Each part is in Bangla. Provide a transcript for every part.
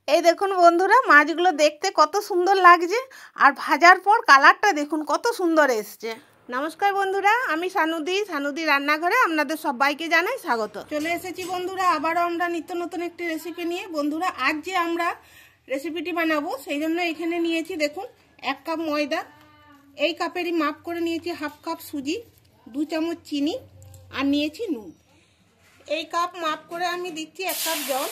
এই দেখুন বন্ধুরা, মাছগুলো দেখতে কত সুন্দর লাগছে, আর ভাজার পর কালারটা দেখুন কত সুন্দর এসছে। নমস্কার বন্ধুরা, আমি সানুদি রান্নাঘরে আপনাদের সবাইকে জানাই স্বাগত। চলে এসেছি বন্ধুরা আবারও আমরা নিত্য নতুন একটি রেসিপি নিয়ে। বন্ধুরা, আজ যে আমরা রেসিপিটি বানাবো সেই জন্য এখানে নিয়েছি দেখুন 1 কাপ ময়দা, এই কাপেরই মাপ করে নিয়েছি হাফ কাপ সুজি, 2 চামচ চিনি, আর নিয়েছি নুন। এই কাপ মাপ করে আমি দিচ্ছি 1 কাপ জল।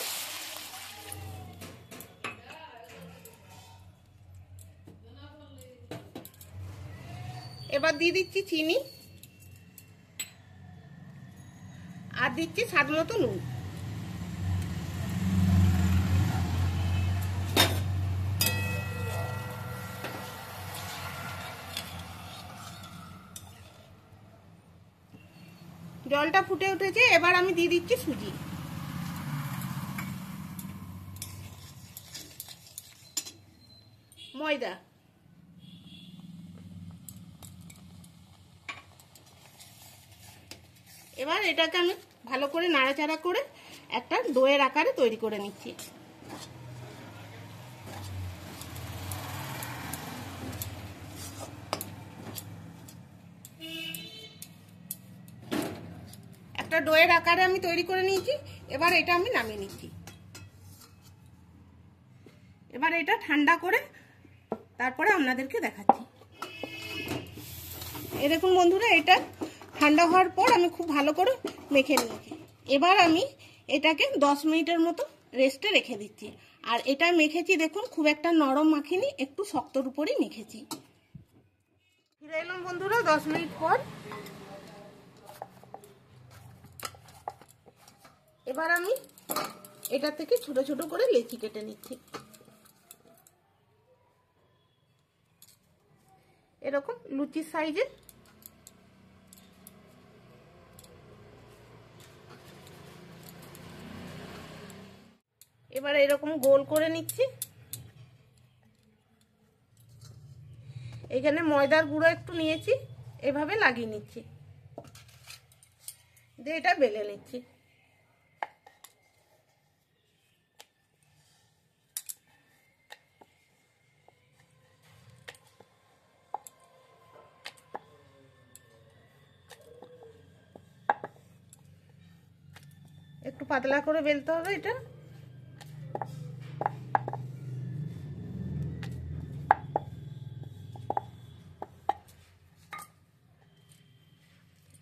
এবার দিয়ে দিচ্ছি চিনি আর দিচ্ছি স্বাদ মতো নুন। জলটা ফুটে উঠেছে, এবার আমি দিয়ে দিচ্ছি সুজি। ময়দা, এবার এটাকে আমি ভালো করে নাড়াচাড়া করে একটা ডোয়ের আকারে তৈরি করে নিচ্ছি। একটা ডোয়ের আকারে আমি তৈরি করে নিয়েছি, এবার এটা আমি নামিয়ে নিচ্ছি। এবার এটা ঠান্ডা করে তারপরে আপনাদেরকে দেখাচ্ছি। এই দেখুন বন্ধুরা, এটা ঠান্ডা হওয়ার পর আমি খুব ভালো করে মেখে নিয়েছি। এবার আমি এটাকে 10 মিনিটের মতো রেস্টে রেখে দিচ্ছি। আর এটা মেখেছি দেখুন, খুব একটা নরম মাখিনি, একটু শক্তর উপরেই মেখেছি। ফিরে এলাম বন্ধুরা 10 মিনিট পর। এবার আমি এটা থেকে ছোট ছোট করে লেচি কেটে নিচ্ছি, এরকম লুচির সাইজের। এবার এরকম গোল করে নিচ্ছি। এখানে ময়দার গুঁড়ো একটু নিয়েছি, এভাবে লাগিয়ে নিচ্ছি, দিয়ে এটা বেলে নিচ্ছি। একটু পাতলা করে বেলতে হবে এটা।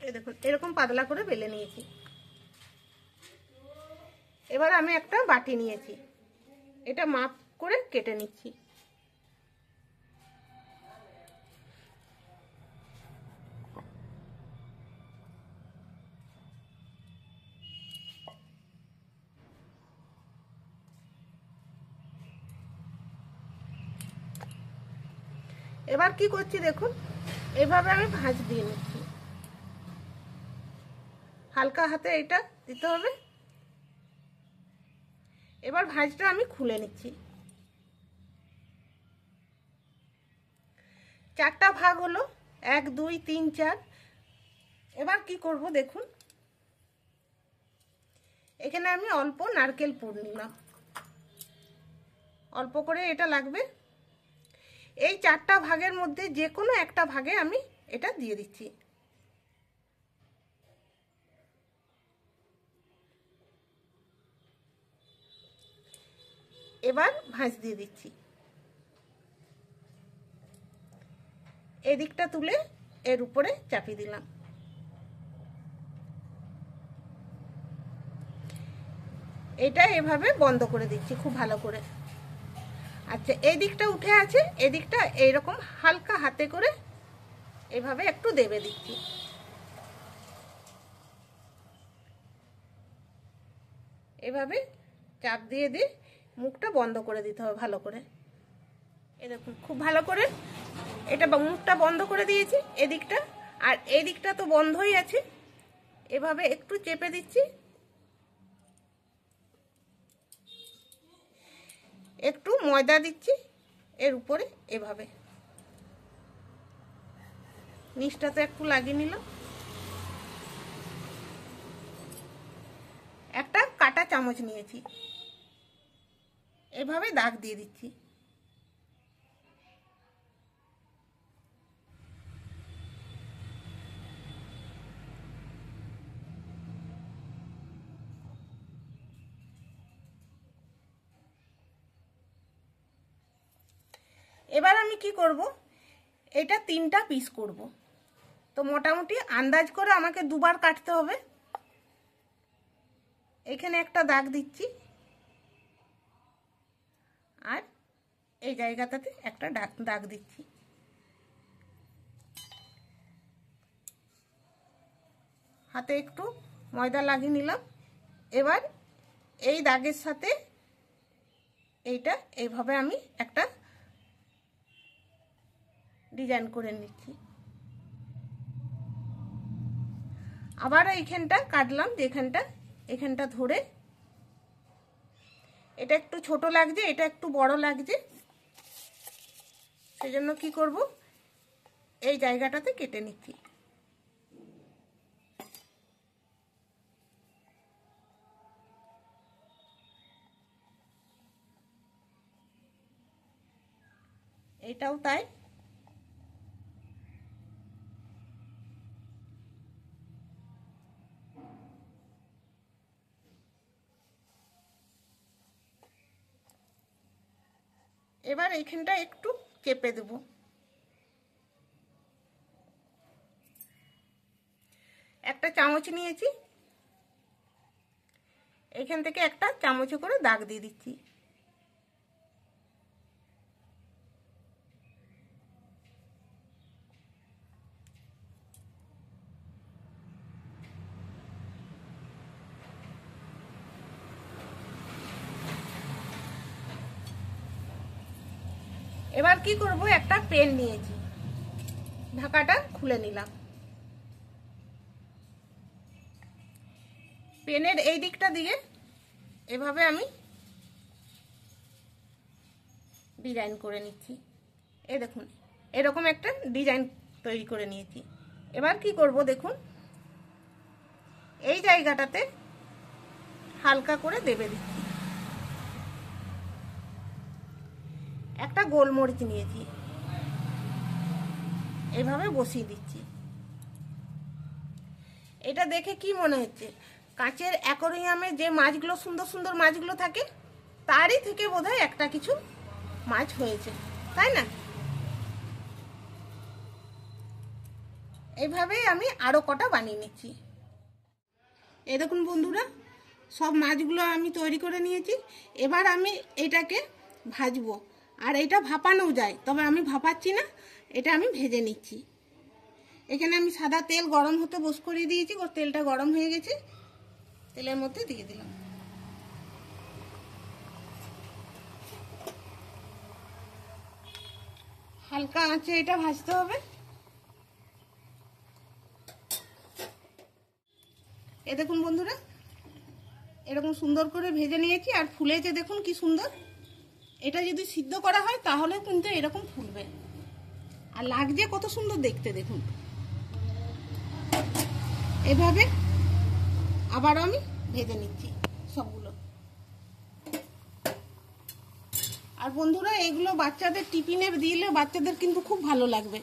এই দেখুন এরকম পাতলা করে বেলে নিয়েছি। এবার আমি একটা বাটি নিয়েছি, এটা মাপ করে কেটে নিচ্ছি। এবার কি করছি দেখুন, এভাবে আমি ভাঁজ দিয়ে নিচ্ছি, হালকা হাতে এটা দিতে হবে। এবার ভাঁজটা আমি খুলে নিচ্ছি। 4টা ভাগ হলো, 1 2 3 4। এবার কি করব দেখুন, এখানে আমি অল্প নারকেল পুর নিলাম, অল্প করে এটা লাগবে। এই 4টা ভাগের মধ্যে যে কোনো একটা ভাগে আমি এটা দিয়ে দিচ্ছি। এবার ভাঁজ দিয়ে দিচ্ছি। এদিকটা তুলে এর উপরে চাপিয়ে দিলাম। এটা এভাবে বন্ধ করে দিচ্ছি খুব ভালো করে। আচ্ছা, এই দিকটা উঠে আছে, এদিকটা এইরকম হালকা হাতে করে এভাবে একটু দেবে দিচ্ছি। এভাবে চাপ দিয়ে দিয়ে মুখটা বন্ধ করে দিতে হবে ভালো করে। এই দেখুন খুব ভালো করে এটা মুখটা বন্ধ করে দিয়েছি এদিকটা, আর এই দিকটা তো বন্ধই আছে। এভাবে একটু চেপে দিচ্ছি, একটু ময়দা দিচ্ছি এর উপরে, এভাবে নিচটাতে একটু লাগিয়ে নিলাম। একটা কাটা চামচ নিয়েছি, এভাবে দাগ দিয়ে দিচ্ছি। এবার আমি কি করব, এটা 3টা পিস করব, তো মোটামুটি আন্দাজ করে আমাকে 2বার কাটতে হবে। এখানে একটা দাগ দিচ্ছি আর এই জায়গাটাতে একটা দাগ দিচ্ছি। হাতে একটু ময়দা লাগিয়ে নিলাম। এবার এই দাগের সাথে এইটা এইভাবে আমি একটা ডিজাইন করে নিচ্ছি। আবার এইখানটা কাটলাম, এখানটা ধরে, এটা একটু ছোট লাগছে, এটা একটু বড় লাগছে, সেজন্য কি করব, এই জায়গাটাতে কেটে নিচ্ছি। এটাও তাই। এবার এইখানটা একটু চেপে দেব। একটা চামচ নিয়েছি, এখান থেকে একটা চামচে করে দাগ দিয়ে দিচ্ছি। এবার কি করব, একটা পেন নিয়েছি, ঢাকাটা খুলে নিলাম। পেনের এই দিকটা দিয়ে এভাবে আমি ডিজাইন করে নিচ্ছি। এই দেখুন, এরকম একটা ডিজাইন তৈরি করে নিয়েছি। এবার কি করব দেখুন, এই জায়গাটাতে হালকা করে দেবে দিচ্ছি। একটা গোলমরিচ নিয়েছি, এইভাবে বসিয়ে দিচ্ছি। এটা দেখে কি মনে হচ্ছে, কাঁচের অ্যাকোরিয়ামে যে মাছগুলো সুন্দর সুন্দর মাছগুলো থাকে তারই থেকে বোধহয় একটা কিছু মাছ হয়েছে, তাই না? এইভাবেই আমি আরো কটা বানিয়ে নিচ্ছি। এই দেখুন বন্ধুরা, সব মাছগুলো আমি তৈরি করে নিয়েছি। এবার আমি এটাকে ভাজবো, আর এটা ভাপানো যায়, তবে আমি ভাপাচ্ছি না, এটা আমি ভেজে নিচ্ছি। এখানে আমি সাদা তেল গরম হতে বস করে দিয়েছি, তেলটা গরম হয়ে গেছে, তেলের মধ্যে দিয়ে দিলাম। হালকা আঁচে এটা ভাজতে হবে। এ দেখুন বন্ধুরা, এরকম সুন্দর করে ভেজে নিয়েছি, আর ফুলেছে দেখুন কি সুন্দর। এটা যদি সিদ্ধ করা হয় তাহলে কিন্তু এরকম ফুলবে, আর লাগছে কত সুন্দর দেখতে দেখুন। এভাবে আবার আমি ভেজে নিচ্ছি সবগুলো। আর বন্ধুরা, এগুলো বাচ্চাদের টিফিনে দিলে বাচ্চাদের কিন্তু খুব ভালো লাগবে,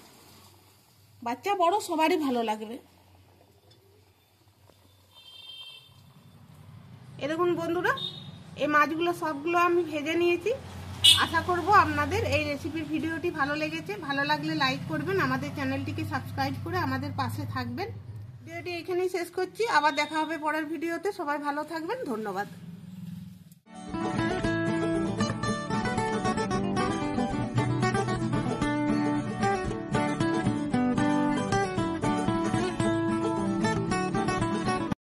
বাচ্চা বড় সবারই ভালো লাগবে। এ দেখুন বন্ধুরা, এই মাছগুলো সবগুলো আমি ভেজে নিয়েছি। আশা করব আপনাদের এই রেসিপির ভিডিওটি ভালো লেগেছে। ভালো লাগলে লাইক করবেন, আমাদের চ্যানেলটিকে সাবস্ক্রাইব করে আমাদের পাশে থাকবেন। ভিডিওটি এখানেই শেষ করছি, আবার দেখা হবে পরের ভিডিওতে। সবাই ভালো থাকবেন, ধন্যবাদ।